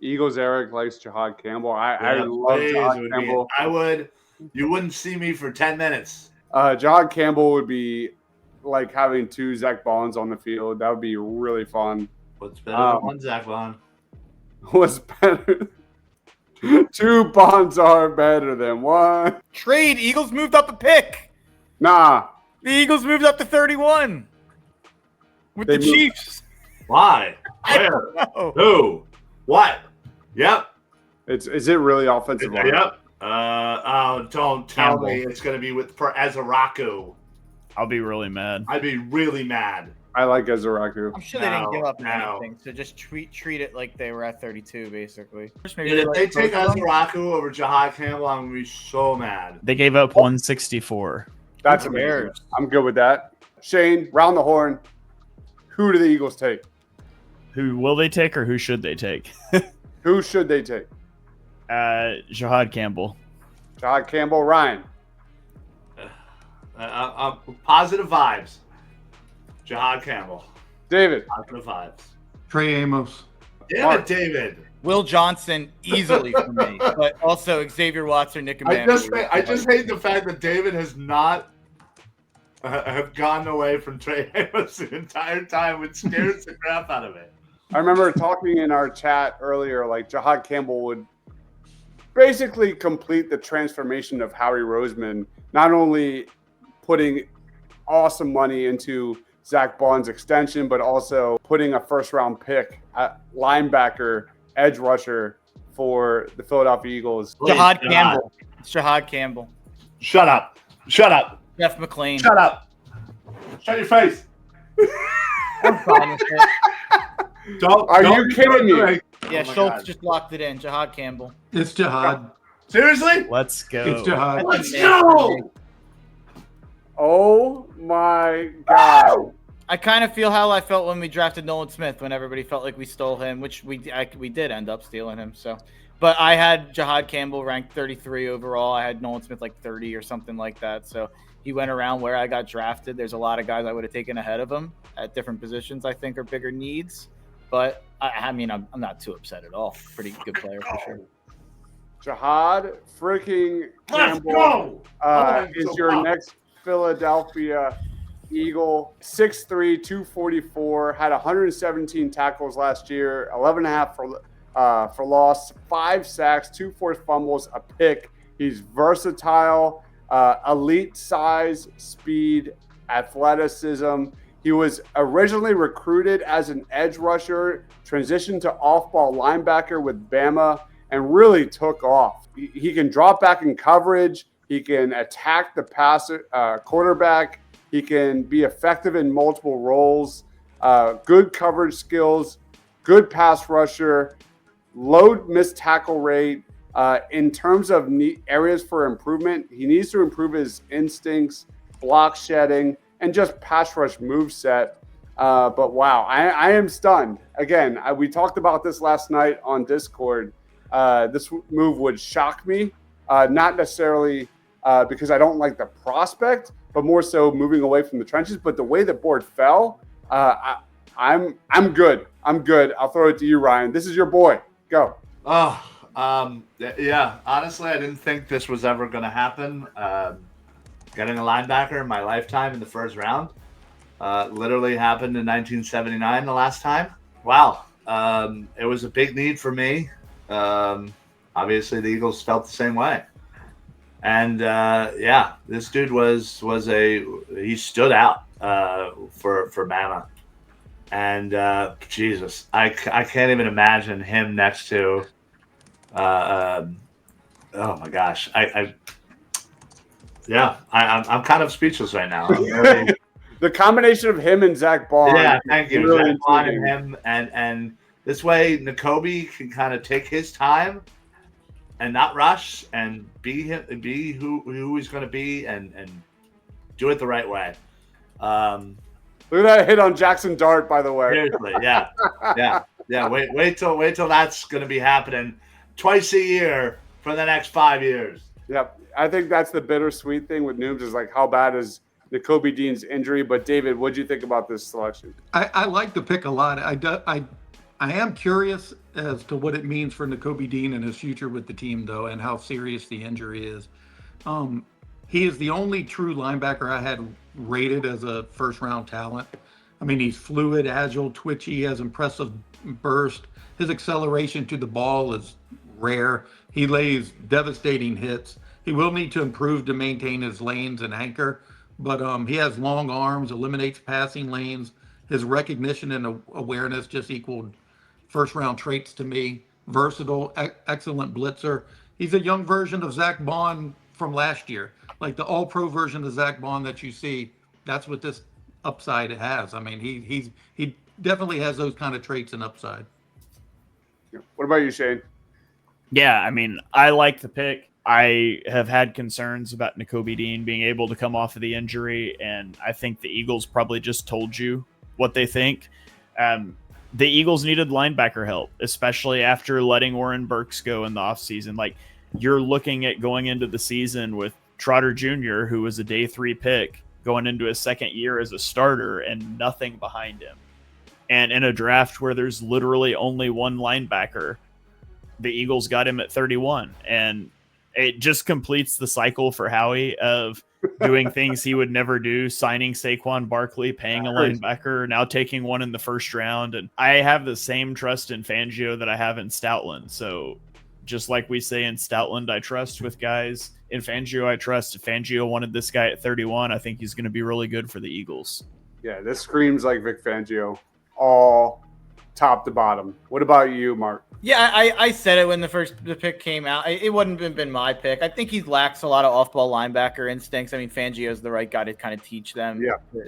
Eagles Eric likes Jihaad Campbell. I love please, Jihaad Campbell. I would. You wouldn't see me for 10 minutes. Jihaad Campbell would be like having two Zach Bonds on the field. That would be really fun. What's better than one Zach Bond? What's better? Two Bonds are better than one. Trade. Eagles moved up a pick. Nah. The Eagles moved up to 31 with the Chiefs. Why? I Where? don't know. Who? What? Yep. Is it really offensive line? Yep. Don't tell me it's going to be with Azaraku. I'll be really mad. I'd be really mad. I like Azaraku. I'm sure they didn't give up anything, so just treat it like they were at 32, basically. If they take Azaraku over Jihaad Campbell, I'm going to be so mad. They gave up 164. That's amazing. I'm good with that. Shane, round the horn. Who do the Eagles take? Who will they take, or who should they take? Who should they take? Jihaad Campbell. Jihaad Campbell, Ryan. Positive vibes. Jihaad Campbell. David. Positive vibes. Trey Amos. Damn it, David. Will Johnson easily for me, but also Xavier Watts or Nick Emmanuel. I just hate the fact that David has not have gotten away from Trey Amos the entire time, which scares the crap out of it. I remember talking in our chat earlier, like Jihaad Campbell would basically complete the transformation of Howie Roseman, not only putting awesome money into Zach Bond's extension, but also putting a first-round pick at linebacker, edge rusher for the Philadelphia Eagles. Jihaad Campbell. It's Jihaad Campbell. Shut up. Shut up. Jeff McClain. Shut up. Shut your face. I'm fine with it. Are you kidding me? Yeah, Schultz just locked it in. Jihaad Campbell. It's Jihaad. Seriously? Let's go. It's Jihaad. Let's go. Oh my God. I kind of feel how I felt when we drafted Nolan Smith, when everybody felt like we stole him, which we did end up stealing him. So, but I had Jihaad Campbell ranked 33 overall. I had Nolan Smith like 30 or something like that. So he went around where I got drafted. There's a lot of guys I would have taken ahead of him at different positions I think are bigger needs. But I mean, I'm not too upset at all. Pretty good player for sure. Jihaad freaking Campbell is your next Philadelphia Eagle. 6'3", 244, had 117 tackles last year, 11.5 for loss, 5 sacks, 2 forced fumbles, a pick. He's versatile, elite size, speed, athleticism. He was originally recruited as an edge rusher, transitioned to off-ball linebacker with Bama, and really took off. He can drop back in coverage. He can attack the passer, quarterback. He can be effective in multiple roles. Good coverage skills, good pass rusher, low missed tackle rate. In terms of areas for improvement, he needs to improve his instincts, block shedding, and just pass rush move set. But wow, I am stunned. Again, we talked about this last night on Discord. This move would shock me, not necessarily because I don't like the prospect, but more so moving away from the trenches. But the way the board fell, I'm good. I'm good. I'll throw it to you, Ryan. This is your boy. Go. Yeah. Honestly, I didn't think this was ever going to happen. Getting a linebacker in my lifetime in the first round literally happened in 1979 the last time. Wow. It was a big need for me. Obviously, the Eagles felt the same way. And, this dude he stood out for Bama. And, Jesus, I can't even imagine him next to oh, my gosh. I'm kind of speechless right now. The combination of him and Zach Bond. Yeah, thank you. Really Zach Bond and him, and this way Nakobe can kind of take his time and not rush and be who he's going to be and do it the right way. Look at that hit on Jackson Dart, by the way. Seriously, yeah. Wait till that's going to be happening twice a year for the next 5 years. Yep. I think that's the bittersweet thing with Nooms is like how bad is Nakobe Dean's injury. But David, what do you think about this selection? I like the pick a lot. I am curious as to what it means for Nakobe Dean and his future with the team, though, and how serious the injury is. Um, he is the only true linebacker I had rated as a first round talent. I mean, he's fluid, agile, twitchy, he has impressive burst. His acceleration to the ball is rare. He lays devastating hits. He will need to improve to maintain his lanes and anchor, but he has long arms, eliminates passing lanes. His recognition and awareness just equaled first round traits to me. Versatile, excellent blitzer. He's a young version of Zach Bond from last year, like the all pro version of Zach Bond that you see. That's what this upside has. I mean, he definitely has those kind of traits and upside. What about you, Shane? Yeah, I mean, I like the pick. I have had concerns about Nakobe Dean being able to come off of the injury, and I think the Eagles probably just told you what they think. The Eagles needed linebacker help, especially after letting Warren Burks go in the offseason. Like, you're looking at going into the season with Trotter Jr., who was a day 3 pick, going into his second year as a starter and nothing behind him. And in a draft where there's literally only one linebacker, the Eagles got him at 31. And it just completes the cycle for Howie of doing things he would never do, signing Saquon Barkley, paying a linebacker, now taking one in the first round. And I have the same trust in Fangio that I have in Stoutland. So just like we say in Stoutland, I trust with guys. In Fangio, I trust. If Fangio wanted this guy at 31, I think he's going to be really good for the Eagles. Yeah, this screams like Vic Fangio, all top to bottom. What about you, Mark? Yeah, I said it when the pick came out. It wouldn't have been my pick. I think he lacks a lot of off-ball linebacker instincts. I mean, Fangio's the right guy to kind of teach them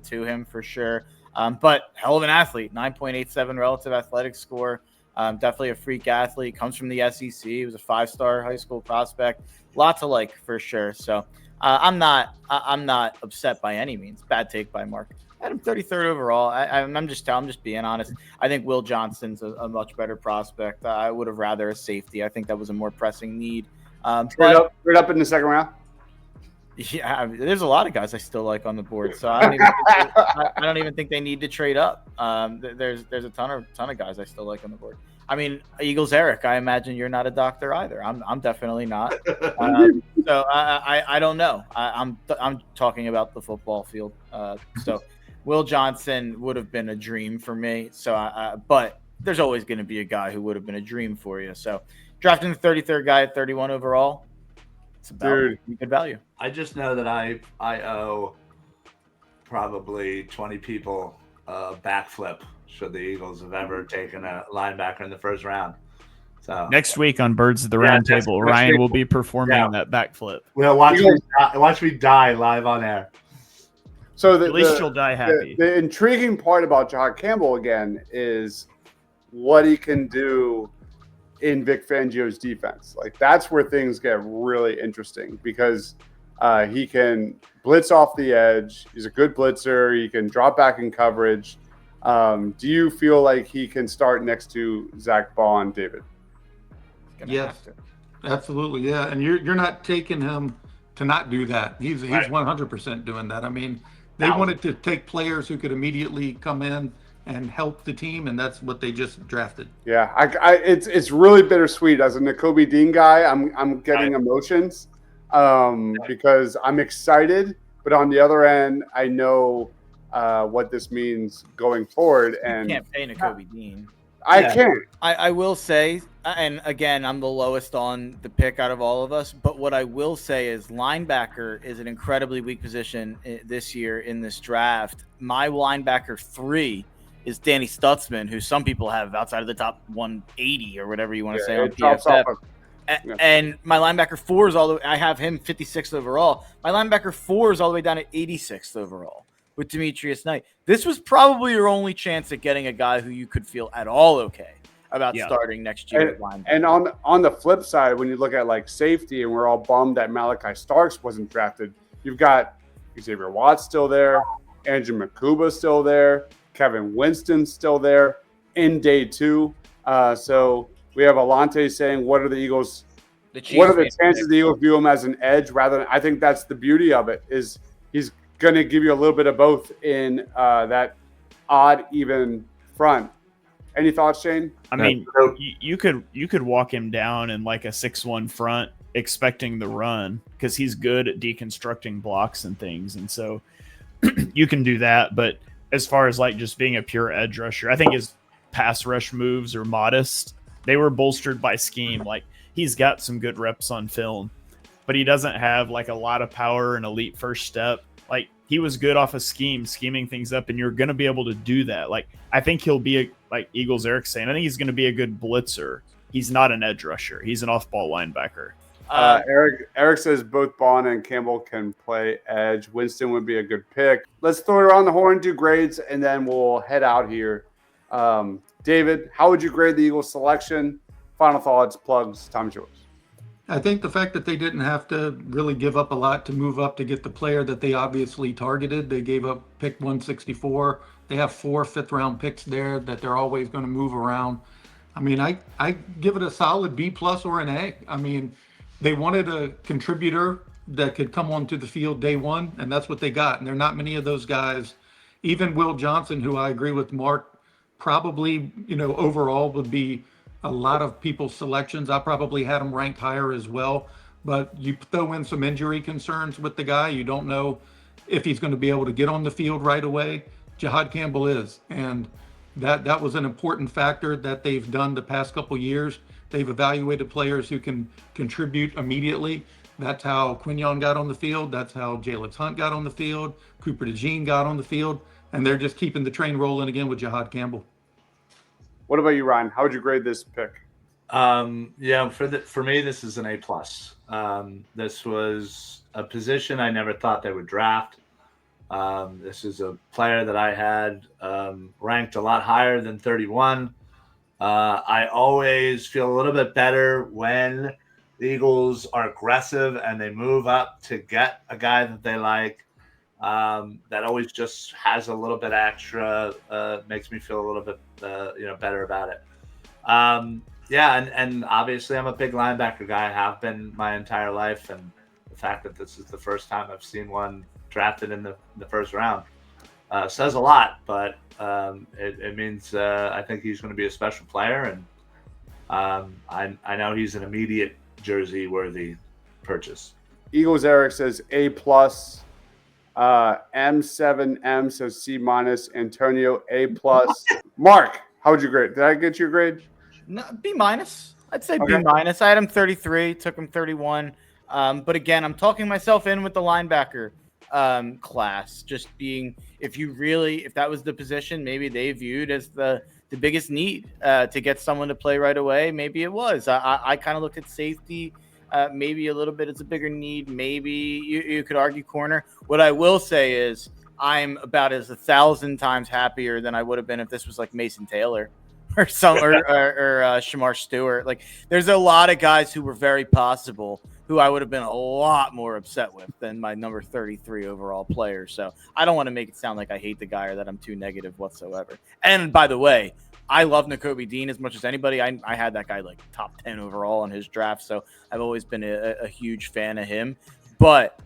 to him for sure. But hell of an athlete, 9.87 relative athletic score. Definitely a freak athlete. Comes from the SEC. He was a 5-star high school prospect. Lots to like for sure. So I'm not upset by any means. Bad take by Mark. I had him 33rd overall. I'm just being honest. I think Will Johnson's a much better prospect. I would have rather a safety. I think that was a more pressing need. Straight up in the second round. Yeah, I mean, there's a lot of guys I still like on the board, so I don't even think they need to trade up. There's a ton of guys I still like on the board. I mean, Eagles Eric, I imagine you're not a doctor either. I'm definitely not. So I don't know. I'm talking about the football field. So Will Johnson would have been a dream for me. So but there's always going to be a guy who would have been a dream for you. So drafting the 33rd guy at 31 overall, it's about good value. I just know that I owe probably 20 people a backflip should the Eagles have ever taken a linebacker in the first round. So next week on Birds of the Round Table, Ryan will be performing that backflip. Well, watch me die live on air. So at least you'll die happy. The intriguing part about Jihaad Campbell again is what he can do in Vic Fangio's defense. Like, that's where things get really interesting because he can blitz off the edge. He's a good blitzer. He can drop back in coverage. Do you feel like he can start next to Zach Bond, David? Yes, absolutely. Yeah, and you're not taking him to not do that. He's 100% doing that. I mean, they wanted to take players who could immediately come in and help the team, and that's what they just drafted. Yeah, it's really bittersweet. As a Nakobe Dean guy, I'm getting emotions because I'm excited, but on the other end, I know what this means going forward. And you can't pay Nakobe Dean. I can't. I will say, and again, I'm the lowest on the pick out of all of us, but what I will say is linebacker is an incredibly weak position this year in this draft. My linebacker 3 is Danny Stutzman, who some people have outside of the top 180 or whatever you want to say on PFF. And my linebacker 4 is I have him 56th overall. My linebacker 4 is all the way down at 86th overall with Demetrius Knight. This was probably your only chance at getting a guy who you could feel at all okay about starting next year at linebacker. And on the flip side, when you look at like safety, and we're all bummed that Malachi Starks wasn't drafted, you've got Xavier Watts still there, Andrew Makuba still there, Kevin Winston still there in day 2. So we have Alante saying, what are the Eagles? What are the chances the Eagles view him as an edge rather than? I think that's the beauty of it, is he's going to give you a little bit of both in that odd even front. Any thoughts, Shane? I mean, you could walk him down in like a 6-1 front, expecting the run because he's good at deconstructing blocks and things, and so you can do that. But as far as like just being a pure edge rusher, I think his pass rush moves are modest. They were bolstered by scheme. Like he's got some good reps on film, but he doesn't have like a lot of power and elite first step. Like he was good off of scheming things up, and you're going to be able to do that. Like I think he'll be like Eagles Eric saying, I think he's going to be a good blitzer. He's not an edge rusher. He's an off-ball linebacker. Eric says both Bond and Campbell can play edge. Winston would be a good pick. Let's throw it around the horn, do grades, and then we'll head out here. David, how would you grade the Eagles selection? Final thoughts, plugs, time's yours. I think the fact that they didn't have to really give up a lot to move up to get the player that they obviously targeted. They gave up pick 164. They have 4 fifth-round picks there that they're always going to move around. I mean, I give it a solid B+ or an A. I mean, they wanted a contributor that could come onto the field day one, and that's what they got. And there are not many of those guys. Even Will Johnson, who I agree with Mark, probably, overall would be a lot of people's selections. I probably had him ranked higher as well. But you throw in some injury concerns with the guy. You don't know if he's going to be able to get on the field right away. Jihaad Campbell is. And that was an important factor that they've done the past couple years. They've evaluated players who can contribute immediately. That's how Quinyon got on the field. That's how Jalen Hunt got on the field. Cooper DeJean got on the field. And they're just keeping the train rolling again with Jihaad Campbell. What about you, Ryan? How would you grade this pick? For me, this is an A+. This was a position I never thought they would draft. This is a player that I had ranked a lot higher than 31. I always feel a little bit better when the Eagles are aggressive and they move up to get a guy that they like. That always just has a little bit extra, makes me feel a little bit, better about it. And obviously I'm a big linebacker guy. I have been my entire life, and the fact that this is the first time I've seen one drafted in the first round says a lot. But it means I think he's going to be a special player, and I know he's an immediate jersey-worthy purchase. Eagles Eric says A+. M7M says C-. Antonio A+. Mark, how would you grade? Did I get your grade? No, B-. I'd say Okay. B-. I had him 33, took him 31. But again, I'm talking myself in with the linebacker class. Just being, if that was the position, maybe they viewed as the biggest need to get someone to play right away. Maybe it was. I kind of looked at safety. Maybe a little bit it's a bigger need. Maybe you could argue corner. What I will say is I'm about 1,000 times happier than I would have been if this was like Mason Taylor or Shamar Stewart. Like there's a lot of guys who were very possible who I would have been a lot more upset with than my number 33 overall player. So I don't want to make it sound like I hate the guy or that I'm too negative whatsoever. And by the way, I love Nakobe Dean as much as anybody. I had that guy like top 10 overall in his draft, so I've always been a huge fan of him. But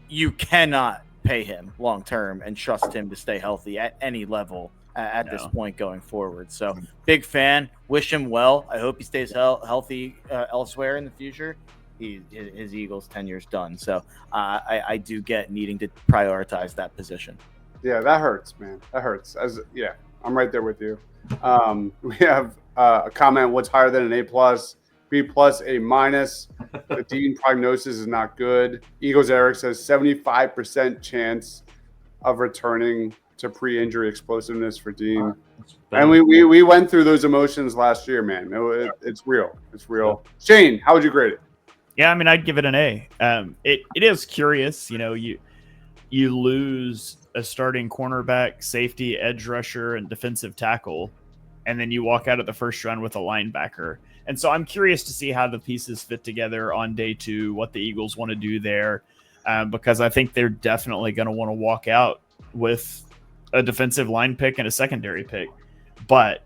you cannot pay him long term and trust him to stay healthy at any level at this point going forward. So big fan. Wish him well. I hope he stays healthy elsewhere in the future. His Eagles tenure's done. So I do get needing to prioritize that position. Yeah, that hurts, man. That hurts. I'm right there with you. We have a comment. What's higher than an A+? B+, A-. The Dean prognosis is not good. Eagles Eric says 75% chance of returning to pre-injury explosiveness for Dean. And we went through those emotions last year, man. It's real. It's real. Shane, how would you grade it? Yeah, I mean, I'd give it an A. It is curious, you lose a starting cornerback, safety, edge rusher, and defensive tackle, and then you walk out of the first round with a linebacker. And so I'm curious to see how the pieces fit together on day two, what the Eagles want to do there, because I think they're definitely going to want to walk out with a defensive line pick and a secondary pick. But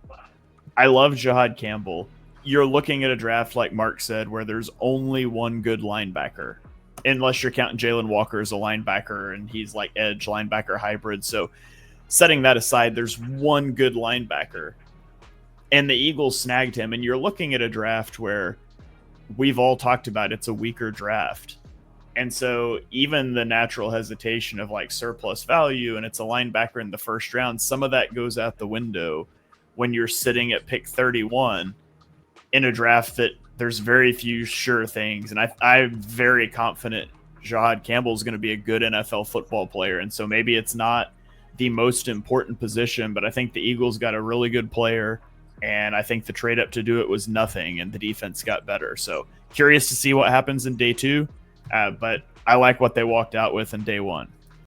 I love Jihaad Campbell. You're looking at a draft, like Mark said, where there's only one good linebacker, unless you're counting Jalen Walker as a linebacker and he's like edge linebacker hybrid. So setting that aside, there's one good linebacker. and the Eagles snagged him. And you're looking at a draft where we've all talked about it's a weaker draft. And so even the natural hesitation of like surplus value and it's a linebacker in the first round, some of that goes out the window when you're sitting at pick 31 in a draft that there's very few sure things. And I'm very confident Jihaad Campbell is going to be a good NFL football player. And so maybe it's not the most important position, but I think the Eagles got a really good player. And I think the trade up to do it was nothing, and the defense got better. So curious to see what happens in day 2. But I like what they walked out with in day 1.